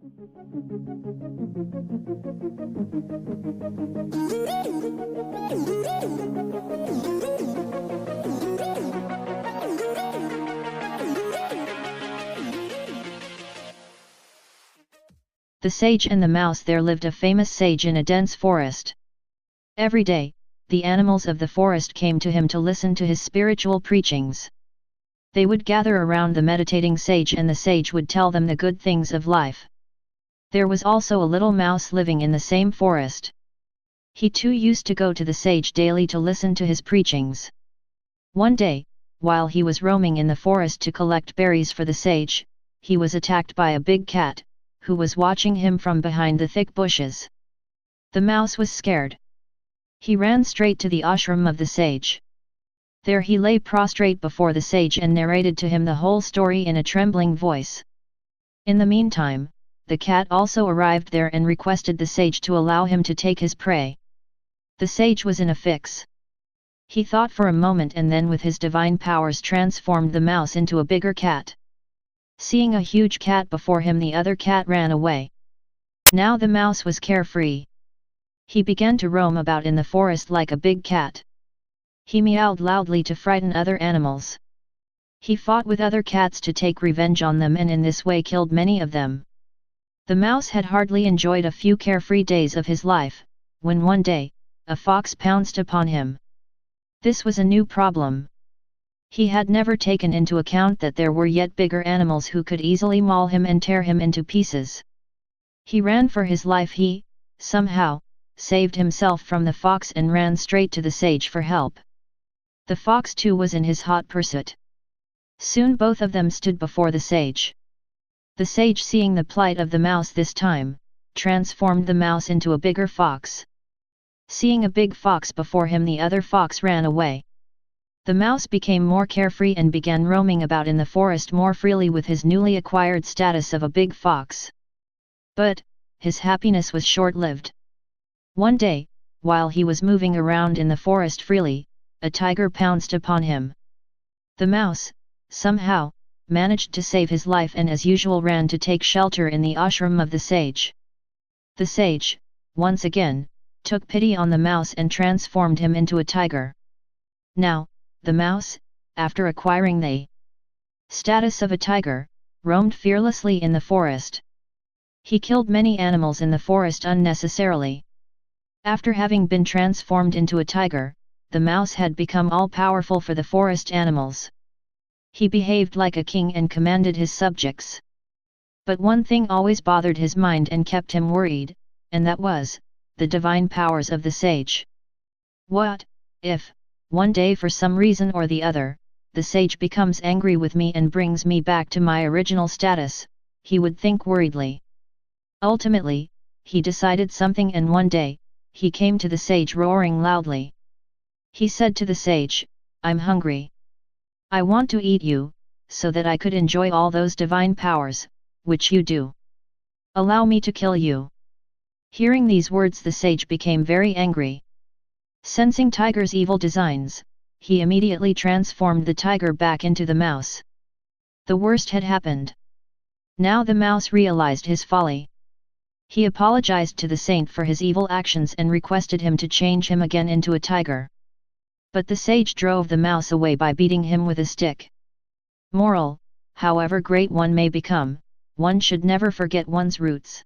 The Sage and the Mouse. There lived a famous sage in a dense forest. Every day, the animals of the forest came to him to listen to his spiritual preachings. They would gather around the meditating sage and the sage would tell them the good things of life. There was also a little mouse living in the same forest. He too used to go to the sage daily to listen to his preachings. One day, while he was roaming in the forest to collect berries for the sage, he was attacked by a big cat, who was watching him from behind the thick bushes. The mouse was scared. He ran straight to the ashram of the sage. There he lay prostrate before the sage and narrated to him the whole story in a trembling voice. In the meantime, the cat also arrived there and requested the sage to allow him to take his prey. The sage was in a fix. He thought for a moment and then with his divine powers transformed the mouse into a bigger cat. Seeing a huge cat before him, the other cat ran away. Now the mouse was carefree. He began to roam about in the forest like a big cat. He meowed loudly to frighten other animals. He fought with other cats to take revenge on them and in this way killed many of them. The mouse had hardly enjoyed a few carefree days of his life, when one day, a fox pounced upon him. This was a new problem. He had never taken into account that there were yet bigger animals who could easily maul him and tear him into pieces. He ran for his life. He, somehow, saved himself from the fox and ran straight to the sage for help. The fox too was in his hot pursuit. Soon both of them stood before the sage. The sage, seeing the plight of the mouse this time, transformed the mouse into a bigger fox. Seeing a big fox before him, the other fox ran away. The mouse became more carefree and began roaming about in the forest more freely with his newly acquired status of a big fox. But, his happiness was short-lived. One day, while he was moving around in the forest freely, a tiger pounced upon him. The mouse, somehow, managed to save his life and as usual ran to take shelter in the ashram of the sage. The sage, once again, took pity on the mouse and transformed him into a tiger. Now, the mouse, after acquiring the status of a tiger, roamed fearlessly in the forest. He killed many animals in the forest unnecessarily. After having been transformed into a tiger, the mouse had become all-powerful for the forest animals. He behaved like a king and commanded his subjects. But one thing always bothered his mind and kept him worried, and that was the divine powers of the sage. What if, one day for some reason or the other, the sage becomes angry with me and brings me back to my original status? He would think worriedly. Ultimately, he decided something, and one day, he came to the sage roaring loudly. He said to the sage, "I'm hungry. I want to eat you, so that I could enjoy all those divine powers, which you do. Allow me to kill you." Hearing these words, the sage became very angry. Sensing tiger's evil designs, he immediately transformed the tiger back into the mouse. The worst had happened. Now the mouse realized his folly. He apologized to the saint for his evil actions and requested him to change him again into a tiger. But the sage drove the mouse away by beating him with a stick. Moral: however great one may become, one should never forget one's roots.